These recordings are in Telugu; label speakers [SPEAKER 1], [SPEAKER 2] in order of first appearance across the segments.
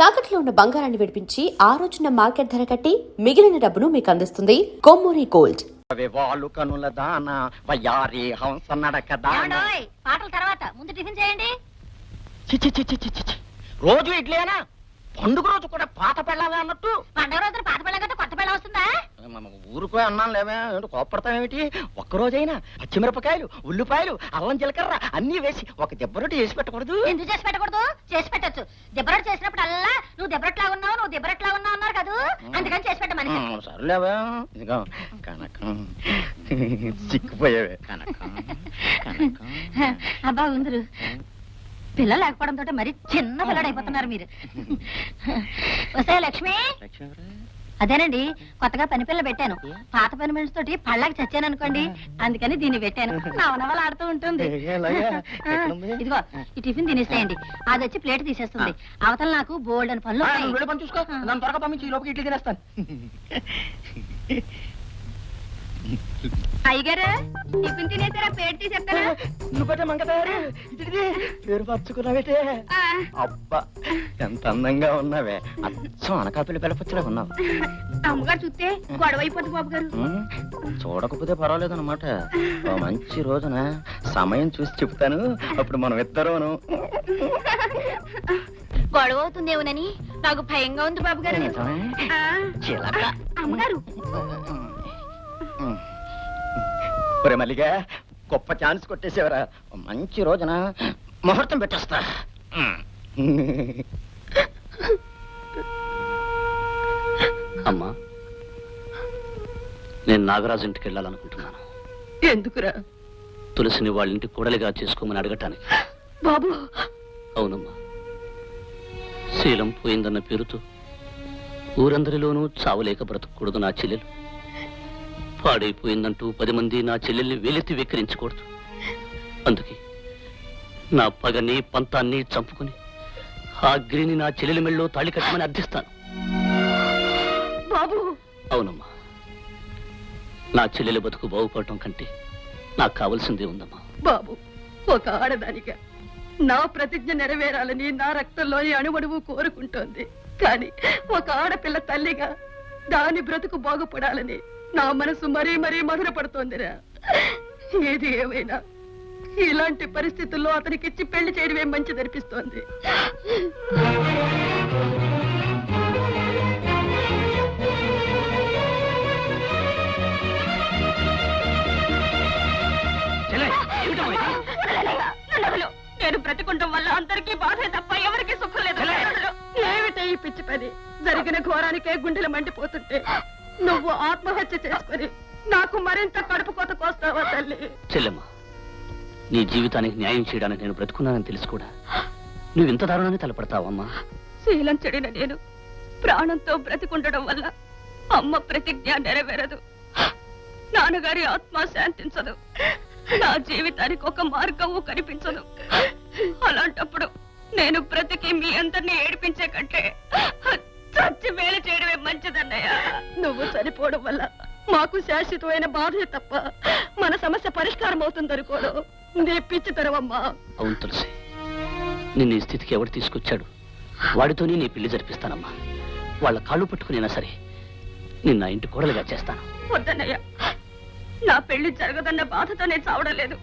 [SPEAKER 1] తాకట్లో ఉన్న బంగారాన్ని విడిపించి ఆ రోజున మార్కెట్ ధర కట్టి మిగిలిన డబ్బును మీకు అందిస్తుంది కొమ్మూరి గోల్డ్.
[SPEAKER 2] వాళ్ళు కనుల దాన వయ్యారి హంస నడక దాన.
[SPEAKER 3] పాటల తర్వాత ముందు టిఫిన్ చేయండి.
[SPEAKER 2] రోజు ఇడ్లీనా? పండుగ రోజు కూడా పాత పెళ్ళాలి అన్నట్టు.
[SPEAKER 3] పండుగ రోజున పాత పెళ్ళ కంటే కొత్త పెళ్ళ వస్తుందా?
[SPEAKER 2] ఊరుకో అన్నాను లేవే, కోపడతామేమిటి? ఒక్కరోజైనా పచ్చిమిరపకాయలు, ఉల్లిపాయలు, అల్లం జీలకర్ర అన్ని వేసి ఒక దెబ్బరొట్టి చేసి పెట్టకూడదు?
[SPEAKER 3] ఎందుకు చేసి పెట్టకూడదు? చేసి పెట్టచ్చు. దెబ్బరొట్టి చేసినప్పుడు అల్లా నువ్వు దెబ్బరొట్లా ఉన్నావు, నువ్వు దెబ్బరొట్లా ఉన్నావు అన్నారు కదా, అందుకని చేసి పెట్టమని.
[SPEAKER 2] సర్లేవా, ఇదిగో కనకం సిక్కిపోయావే. కనకం
[SPEAKER 3] అబ్బా ఉందరు, పిల్లలు లేకపోవడంతో మరి చిన్న పిల్లడు అయిపోతున్నారు మీరు. వస్తే లక్ష్మి, అదేనండి కొత్తగా పని పిల్ల పెట్టాను. పాత పని మనిషి తోటి పళ్ళకి చచ్చాను అనుకోండి, అందుకని దీన్ని పెట్టాను. నవనవలు ఆడుతూ ఉంటుంది. ఇదిగో ఈ టిఫిన్ తినేసేయండి, అది వచ్చి ప్లేట్ తీసేస్తుంది. అవతల నాకు బోల్డ్ అని పనులు
[SPEAKER 2] చూసుకో, త్వరగా పంపించి ఈ లోపలికి ఇడ్లీ తినేస్తాను.
[SPEAKER 3] అయ్యగారు టిఫిన్ తినేసారా? ప్లేట్ తీసేస్తారా?
[SPEAKER 2] నువ్వు మంగ తయారు పేరు పరుచుకున్నావేటే. అబ్బా ఎంత అందంగా ఉన్నావే, అచ్చం అనకాపల్లి పిల్లపచ్చిలా ఉన్నావు.
[SPEAKER 3] అమ్మగారు చూస్తే గొడవ అయిపోతుంది బాబు గారు.
[SPEAKER 2] చూడకపోతే పర్వాలేదు అనమాట. మంచి రోజున సమయం చూసి చెప్తాను, అప్పుడు మనం ఇద్దరును.
[SPEAKER 3] గొడవ అవుతుందేమోనని నాకు భయంగా ఉంది బాబు గారు. అమ్మగారు
[SPEAKER 2] ఒరే మల్లిగా, గొప్ప ఛాన్స్ కొట్టేసేవరా. మంచి రోజున ముహూర్తం పెట్టేస్తా.
[SPEAKER 4] అమ్మా, నేను నాగరాజు ఇంటికి వెళ్ళాలనుకుంటున్నాను.
[SPEAKER 3] ఎందుకురా?
[SPEAKER 4] తులసిని వాళ్ళ ఇంటి కూడలిగా చేసుకోమని అడగటానికి.
[SPEAKER 3] బాబు
[SPEAKER 4] అవునమ్మా, శీలం పోయిందన్న పేరుతో ఊరందరిలోనూ చావలేక బ్రతకూడదు నా చెల్లెలు. పాడైపోయిందంటూ 10 మంది నా చెల్లెల్ని వేలెత్తి వెక్కిరించకూడదు. అందుకే నా పగని పంతాన్ని చంపుకుని ఆ అగ్నిని నా చెల్లెలి మెళ్ళో తాళి కట్టమని అర్థిస్తాను.
[SPEAKER 3] బాబు
[SPEAKER 4] అవునమ్మా, నా చెల్లెలి బతుకు బాగుపడటం కంటే నాకు కావలసిందే ఉందమ్మా.
[SPEAKER 5] బాబు, ఒక ఆడదానిగా నా ప్రతిజ్ఞ నెరవేరాలని నా రక్తంలోని అణువణువు కోరుకుంటోంది. కానీ ఒక ఆడపిల్ల తల్లిగా దాని బ్రతుకు బాగుపడాలని నా మనసు మరీ మరీ మధురపడుతోందిరా. ఏది ఏమైనా ఇలాంటి పరిస్థితుల్లో అతనికిచ్చి పెళ్లి చేయడమే మంచిదనిపిస్తోంది. నేను బ్రతికుంటం వల్ల అందరికీ బాధే తప్ప ఎవరికి సుఖం లేదు. ఏమిటే ఈ పిచ్చి పని? జరిగిన ఘోరానికే గుండెలు మండిపోతుంటే నువ్వు ఆత్మహత్య చేసుకుని నాకు మరింత కడుపు కోత కోస్తావా తల్లి?
[SPEAKER 4] చెల్లెమ్మ, నీ జీవితానికి న్యాయం చేయడానికి నేను బ్రతుకున్నానని తెలిసి కూడా నువ్వు ఇంత దారుణాన్ని తలపడతావమ్మా.
[SPEAKER 5] శీలం చెడిన నేను ప్రాణంతో బ్రతికుండడం వల్ల అమ్మ ప్రతిజ్ఞ నెరవేరదు, నాన్నగారి ఆత్మ శాంతించదు, నా జీవితానికి ఒక మార్గము కనిపించదు. అలాంటప్పుడు నేను బ్రతికి మీ అందరినీ ఏడిపించే కంటే చచ్చి మేలు చేయడమే మంచిదన్నయ్య. నువ్వు చనిపోవడం వల్ల మాకు శాశ్వతమైన బాధే తప్ప మన సమస్య పరిష్కారం అవుతుందనుకోవడం నీ పిచ్చితరమమ్మా.
[SPEAKER 4] అవును తులసి, నిన్ను ఈ స్థితికి ఎవడు తీసుకొచ్చాడు? వాడితోనే నీ పెళ్లి జరిపిస్తానమ్మా. వాళ్ళ కాళ్ళు పట్టుకునైనా సరే నిన్న ఇంటి కోడలుగా చేస్తాను.
[SPEAKER 5] వద్దన్నయ్య, నా పెళ్లి జరగదన్న బాధతో నేను చావడం లేదు.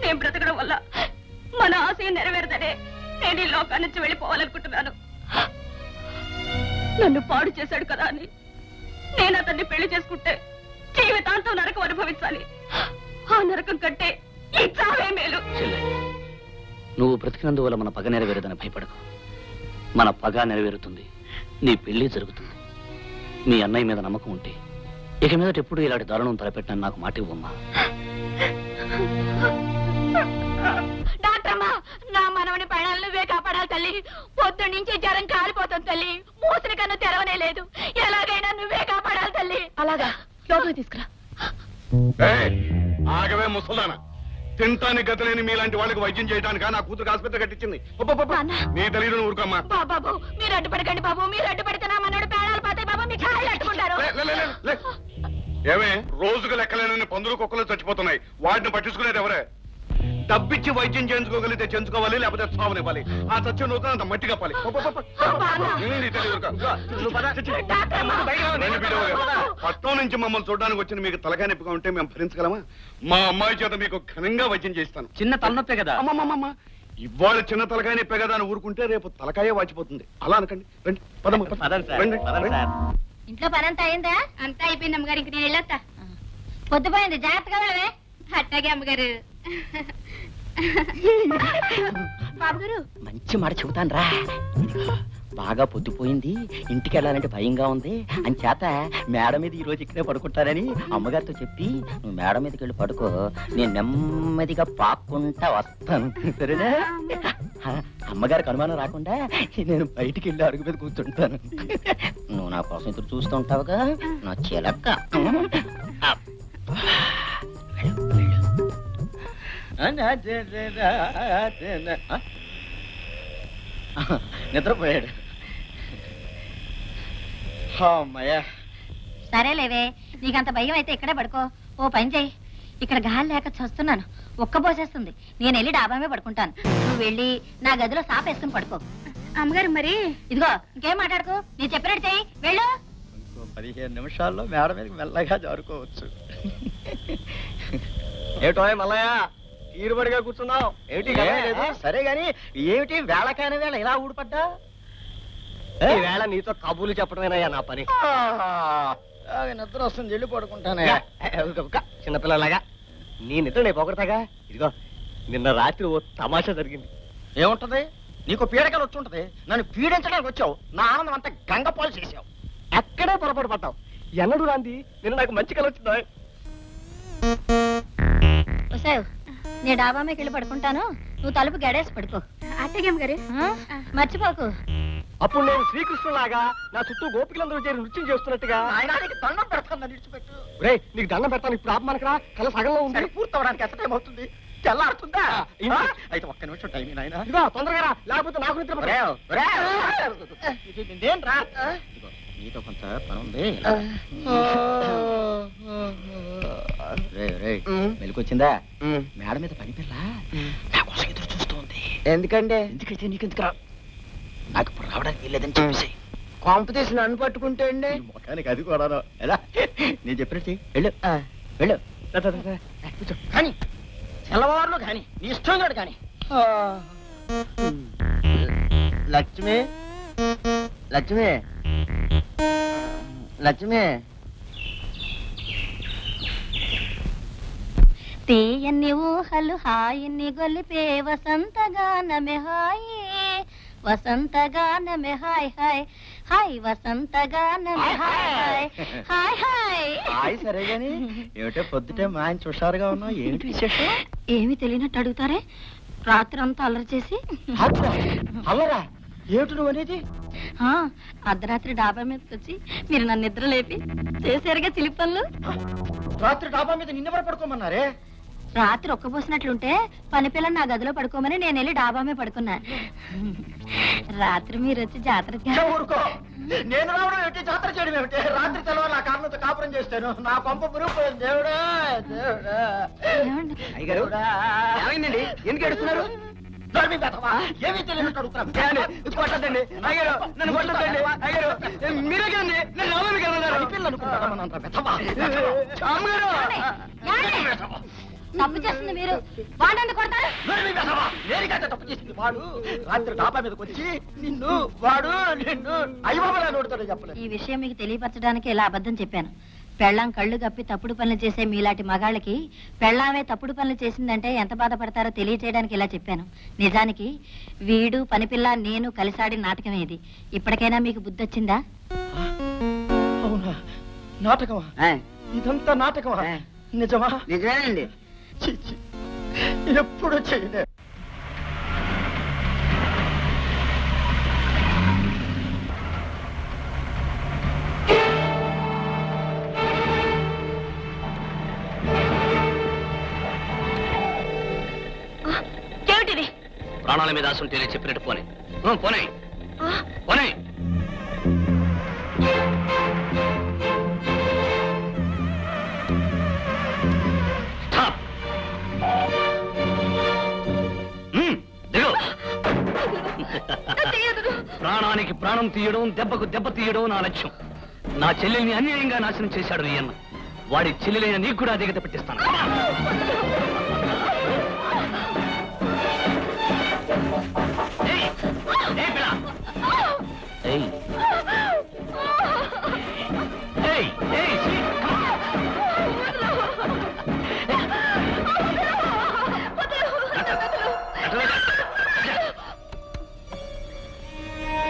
[SPEAKER 5] నేను బ్రతకడం వల్ల మన ఆశయం నెరవేరదనే నేను ఈ లోకాన్ని నుంచి వెళ్ళిపోవాలనుకుంటున్నాను. నన్ను పాడు చేశాడు కదా అని నేను అతన్ని పెళ్లి చేసుకుంటే జీవితాంతం నరకం అనుభవించాలి. ఆ నరకం కంటే ఈ చావే మేలు.
[SPEAKER 4] నువ్వు బ్రతికినందువల్ల మన పగ నెరవేరదని భయపడకు. మన పగ నెరవేరుతుంది, నీ పెళ్లి జరుగుతుంది. మీ అన్నయ్య మీద నమ్మకం ఉంటే ఇక మీదట ఎప్పుడు ఇలాంటి దారుణం తలపెట్టిన నాకు మాట ఇవ్వమ్మా.
[SPEAKER 3] డాక్టర్మా, నా మనవని ప్రాణాలు నువ్వే కాపాడాలి తల్లి. పొద్దు నుంచి జ్వరం కాలిపోతుంది తల్లి, మూసిన కన్ను తెరవనే లేదు. ఎలాగైనా నువ్వే కాపాడాలి తల్లి.
[SPEAKER 5] అలాగా, లోపలికి తీసుకురా.
[SPEAKER 6] ఆగవే ముసలానా, తింటానికి గతలేని మీలాంటి వాళ్ళకి వైద్యం చేయడానికి నా కూతురు ఆసుపత్రి కట్టించింది. నీ తెలియదు ఊరుకోమ్మా.
[SPEAKER 3] బాబు మీరు అడ్డుపడకండి బాబు, మీరు అడ్డుపడితే నా మనోడు ప్రాణాలు పోతాయి బాబు. మీ కాళ్ళు అడ్డుకుంటారు.
[SPEAKER 6] ఏమే, రోజుకు లెక్కలేనని పందులు కుక్కలు చచ్చిపోతున్నాయి, వాటిని పట్టించుకునేది ఎవరే? డబ్బిచ్చి వైద్యం చేయించుకోగలిగితే చేయించుకోవాలి, లేకపోతే సావనివ్వాలి. ఆ సత్యం నువ్వు అంత మట్టి కప్పాలి. పట్టణం నుంచి మమ్మల్ని చూడడానికి వచ్చిన మీకు తలకాయ నొప్పిగా ఉంటే మేము భరించగలమా? మా అమ్మాయి చేత మీకు ఘనంగా వైద్యం చేయిస్తాను.
[SPEAKER 4] చిన్న తలనొప్పే కదా.
[SPEAKER 6] అమ్మమ్మమ్మ, ఇవాళ చిన్న తలకాయ నొప్పే కదా అని ఊరుకుంటే రేపు తలకాయ వాచిపోతుంది. అలా అనకండి. రండి, పదమ్మ, రండి.
[SPEAKER 3] ఇంట్లో పని అంతా అయిందా?
[SPEAKER 5] అంతా అయిపోయింది అమ్మగారు, ఇంక నేను వెళ్ళొస్తా.
[SPEAKER 3] పొద్దుపోయింది, జాగ్రత్తగా వెళ్ళవే.
[SPEAKER 5] అట్టాగే అమ్మగారు. బాబు గారు,
[SPEAKER 2] మంచి మాట చెబుతాను రా. బాగా పొద్దుపోయింది, ఇంటికి వెళ్ళాలంటే భయంగా ఉంది. అంచేత మేడ మీద ఈ రోజు ఇక్కడే పడుకుంటానని అమ్మగారితో చెప్పి నువ్వు మేడ మీదకి వెళ్ళి పడుకో, నేను నెమ్మదిగా పాక్కుంటా వస్తాను. సరేనా? అమ్మగారికి అనుమానం రాకుండా నేను బయటికి వెళ్ళి అడుగు మీద కూర్చుంటాను. నువ్వు నా కోసం ఇద్దరు చూస్తూ ఉంటావుగా నా చిలక్క. నిద్రపోయాడు. అమ్మయ్యా.
[SPEAKER 3] సరేలేవే, నీకంత భయం అయితే ఇక్కడే పడుకో. ఓ పని చెయ్యి, ఇక్కడ గాలి లేక చస్తున్నాను, ఒక్కబోసేస్తుంది. నేను వెళ్ళి డాబా మీద పడుకుంటాను, నువ్వు వెళ్ళి నా గదిలో సాపేసుకుని పడుకో.
[SPEAKER 5] అమ్మగారు మరి
[SPEAKER 3] ఇదిగో ఇంకేం మాట్లాడుకో, నీ చెప్పినట్టు చెయ్యి, వెళ్ళు.
[SPEAKER 2] ఇంకో 15 నిమిషాల్లో మేడ మీదకి మెల్లగా జారుకోవచ్చు. ఏటో మల్లయ్య, ఈరుబడిగా కూర్చున్నావు ఏమిటి? సరే గాని ఏమిటి వేళకాని వేళ ఇలా ఊడిపడ్డా? వేళ నీతో కబుర్లు చెప్పడమేనయ్యా నా పని. నిద్ర వస్తుంది, వెళ్ళి పడుకుంటానే. చిన్నపిల్లలాగా నీ నిద్ర నేను పొగడతాగా. ఇదిగో నిన్న రాత్రి ఓ తమాషా జరిగింది. ఏముంటది? నీకు పీడకలు వచ్చి ఉంటది, నన్ను పీడించడానికి వచ్చావు. నా ఆనందం అంతా గంగపాలు చేసావు. అక్కడే పొరపాటు పడ్డావు. ఎన్నడూ రాంది నిన్న నాకు మంచి కల వచ్చిందా?
[SPEAKER 3] వసావు, నేను డాబా మీదకి వెళ్ళి పడుకుంటాను, నువ్వు తలుపు గడేసి పడుకో.
[SPEAKER 5] అట్టాగే అమ్మగారు.
[SPEAKER 3] మర్చిపోకు.
[SPEAKER 2] అప్పుడు నేను శ్రీకృష్ణులాగా నా చుట్టూ గోపికలందరూ చేరి నృత్యం చేస్తున్నట్టుగా దండం పెడతాను. రే, నీకు దండం పెడతాను. ఇప్పుడు ఆపమానకరా, కళ సగంలో ఉంది. పూర్తవడానికి ఎంత టైం అవుతుంది? తెల్లారుతుందా? అయితే ఒక్క నిమిషం టైం నాయన. ఇదిగో తొందరగా రా, లేకపోతే నాకు నిద్ర నీతో కొంత పని ఉంది. మెలికొచ్చిందా? మేడ మీద పని పిల్ల నా కోసం ఎదురు చూస్తుంది. ఎందుకంటే ఎందుకైతే నీకెందుకు రా, నాకు ఇప్పుడు రావడానికి వీల్లేదని చెప్పేసి కొంప తీసి నన్ను పట్టుకుంటే అండి మొఖానికి అది కూడా. ఎలా నేను చెప్పినట్టు వెళ్ళు, వెళ్ళు. కానీ తెల్లవారులు కానీ నీ ఇష్టం కాదు కానీ. లక్ష్మి, లక్ష్మి, లక్ష్మి.
[SPEAKER 3] తీయన్ని ఊహలు హాయిని గొలిపే వసంతగానమే హాయి, వసంతగానమే హాయ్ హాయ్ హాయ్, వసంతగానమే హాయ్ హాయ్ హాయ్.
[SPEAKER 2] హాయ్ సరే గాని ఏమిటో పొద్దుటే మా ఆయన చూసారుగా ఉన్నావు, ఏమిటి విశేషం?
[SPEAKER 3] ఏమి తెలియనట్టు అడుగుతారే, రాత్రి అంతా అల్లరి చేసి.
[SPEAKER 2] అల్లరా? ఏమిటి నువ్వు అనేది?
[SPEAKER 3] అర్ధరాత్రి డాబా మీదకి వచ్చి మీరు నన్ను నిద్ర లేపి చేశారుగా చిలిపి పనులు.
[SPEAKER 2] రాత్రి డాబా మీద నిన్నెవరు పడుకోమన్నారే?
[SPEAKER 3] రాత్రి ఒక్కబోసినట్లుంటే పని పిల్లని నా గదిలో పడుకోమని నేను వెళ్ళి డాబా మీద పడుకున్నా. రాత్రి మీరు వచ్చి జాతర
[SPEAKER 2] ఊరుకో, నేను రావడం ఏమిటి, జాతర చేయడం ఏమిటి? రాత్రి తెలవాలి నా కారణంతో కాపురం చేస్తాను. నా పంప పురుగుపోయింది. దేవుడా దేవుడా. ఏమైందండి? ఎందుకు ఎడుతున్నారు? ఏమీ తెలియనట్టు అడుగుతున్నాను. కొట్టద్దండి అయ్యారు, నన్ను కొట్టద్దండి అయ్యారు. మీరే కదండి నేను రావాలి
[SPEAKER 3] తప్పు చేస్తుంది మీరు, వాడండి కొడతారు.
[SPEAKER 2] తప్పు చేసింది వాడు. రాత్రి డాబా మీదకి వచ్చి నిన్ను వాడు నిన్ను అయ్యబాబా నోడుతాడు చెప్పలేదు.
[SPEAKER 3] ఈ విషయం మీకు తెలియపరచడానికి ఇలా అబద్ధం చెప్పాను. పెళ్ళాం కళ్ళు కప్పి తప్పుడు పనులు చేసే మీలాంటి మగాళ్ళకి పెళ్ళామే తప్పుడు పనులు చేసిందంటే ఎంత బాధపడతారో తెలియచేయడానికి ఇలా చెప్పాను. నిజానికి వీడు పనిపిల్ల నేను కలిసాడి నాటకమే ఇది. ఇప్పటికైనా మీకు బుద్ధి వచ్చిందా?
[SPEAKER 2] అవునా? నాటకమా? ఇదంతా నాటకమా? నిజమా? నిజమేనండి. ఎప్పుడు చేయలే.
[SPEAKER 3] ఏమిటిది?
[SPEAKER 4] ప్రాణాల మీద ఆశుంటే చెప్పినట్టు పోనీ పోనీ పోనీ. ప్రాణం తీయడం, దెబ్బకు దెబ్బ తీయడం నా లక్ష్యం. నా చెల్లెల్ని అన్యాయంగా నాశనం చేశాడు ఈ అన్న. వాడి చెల్లెలైన నీకు కూడా అధిగత పెట్టిస్తాను. ఏయ్, ఏయ్ పిల్ల. ఏయ్. ఏయ్, ఏయ్, see, come on.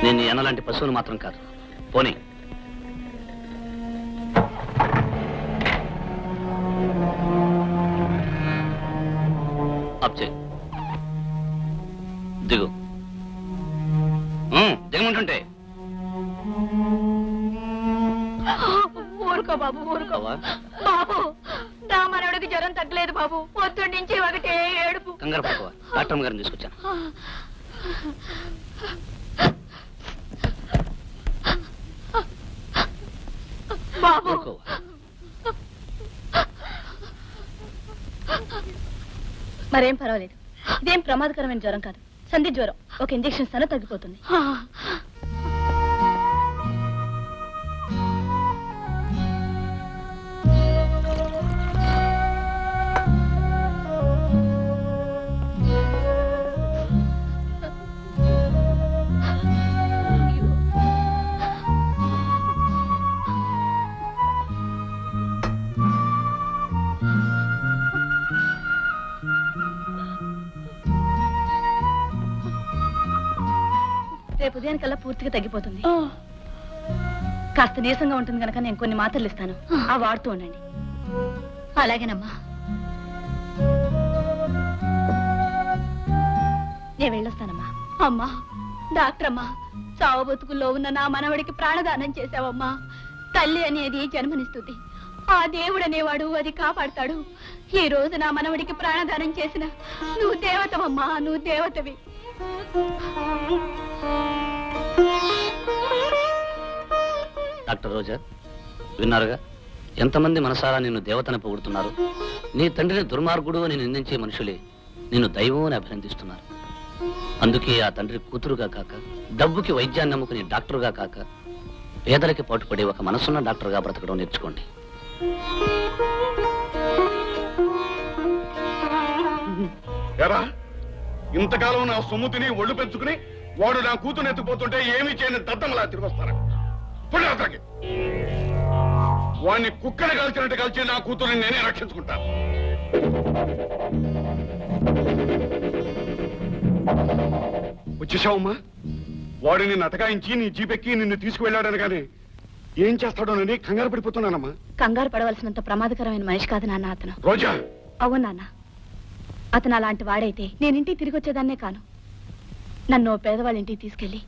[SPEAKER 4] నేను ఈ అన్నలాంటి పశువులు మాత్రం కాదు. పోనీ అప్ దిగు. దిగమంటుంటే
[SPEAKER 3] ఊరుకో బాబు, ఊరుకో బాబు. నా మనవడికి జ్వరం తగ్గలేదు బాబు. పొద్దున్న నుంచి ఒకటే ఏడుపు.
[SPEAKER 4] కంగారు పడుకోవా, డాక్టర్ గారిని తీసుకొచ్చాను.
[SPEAKER 3] బాబు మరేం పర్వాలేదు. ఇదేం ప్రమాదకరమైన జ్వరం కాదు, సంధి జ్వరం. ఒక ఇంజెక్షన్ ఇస్తాను, తగ్గిపోతుంది. రేపు ఉదయానికల్లా పూర్తిగా తగ్గిపోతుంది. కాస్త నీరసంగా ఉంటుంది కనుక నేను కొన్ని మాత్రలు ఇస్తాను, ఆ వాడుతూ ఉండండి. అలాగేనమ్మా. నేను వెళ్ళొస్తానమ్మా. అమ్మా డాక్టర్ అమ్మా, చావు బతుకుల్లో ఉన్న నా మనవడికి ప్రాణదానం చేశావమ్మా. తల్లి అనేది జన్మనిస్తుంది, ఆ దేవుడు అనేవాడు అది కాపాడతాడు. ఈ రోజు నా మనవడికి ప్రాణదానం చేసిన నువ్వు దేవతవమ్మా, నువ్వు దేవతవి.
[SPEAKER 4] డాక్టర్ రోజా, విన్నారుగా ఎంతమంది మనసారా నిన్ను దేవతని పొగుడుతున్నారు. నీ తండ్రిని దుర్మార్గుడు అని నిందించే మనుషులే నిన్ను దైవం అని అభినందిస్తున్నారు. అందుకే ఆ తండ్రి కూతురుగా కాక, డబ్బుకి వైద్యాన్ని నమ్ముకుని డాక్టరుగా కాక, పేదలకి పాటుపడే ఒక మనసున్న డాక్టర్గా బ్రతకడం నేర్చుకోండి.
[SPEAKER 6] ఎరా, ఇంతకాలం నా సొమ్ము తిని ఒళ్ళు పెంచుకుని వాడు నా కూతురు ఎత్తుకుపోతుంటే ఏమీ చేయని దద్దమలా తిరిగి వస్తారా? పుణ్యాతకి వాడిని కుక్కని కాల్చినట్టు కాల్చి నా కూతురుని నేనే రక్షించుకుంటాను. వచ్చేసావమ్మా? వాడు నిన్ను అటకాయించి నీ జీపెక్కి నిన్ను తీసుకువెళ్ళాడని కానీ ఏం చేస్తాడోనని కంగారు పడిపోతున్నానమ్మా.
[SPEAKER 3] కంగారు పడవలసినంత ప్రమాదకరమైన మనిషి కాదు నాన్న అతను.
[SPEAKER 6] రోజా,
[SPEAKER 3] అవును నాన్న, అతను అలాంటి వాడైతే నేను ఇంటికి తిరిగి వచ్చేదాన్నే కాను. నన్ను పేదవాళ్ళ ఇంటికి తీసుకెళ్లి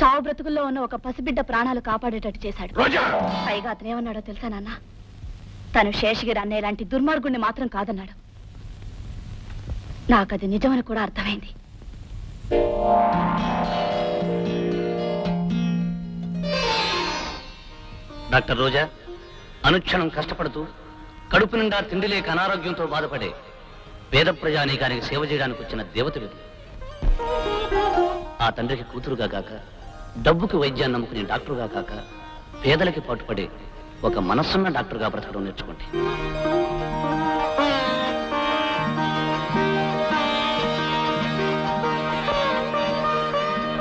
[SPEAKER 3] చావు బ్రతుకుల్లో ఉన్న ఒక పసిబిడ్డ ప్రాణాలు కాపాడేటట్టు చేశాడు.
[SPEAKER 6] రోజా,
[SPEAKER 3] పైగా అతను ఏమన్నాడో తెలుసా నాన్న? తను శేషగిరి అన్నయ్య లాంటి దుర్మార్గుణ్ణి మాత్రం కాదన్నాడు. నాకది నిజమని కూడా అర్థమైంది.
[SPEAKER 4] డాక్టర్ రోజా, అనుక్షణం కష్టపడుతూ కడుపు నిండా తిండి లేక అనారోగ్యంతో బాధపడే పేద ప్రజానీకానికి సేవ చేయడానికి వచ్చిన దేవత విధి. ఆ తండ్రికి కూతురుగా కాక, డబ్బుకి వైద్యాన్ని నమ్ముకునే డాక్టరుగా కాక, పేదలకి పాటుపడే ఒక మనస్సున్న డాక్టర్గా బ్రతకడం నేర్చుకోండి.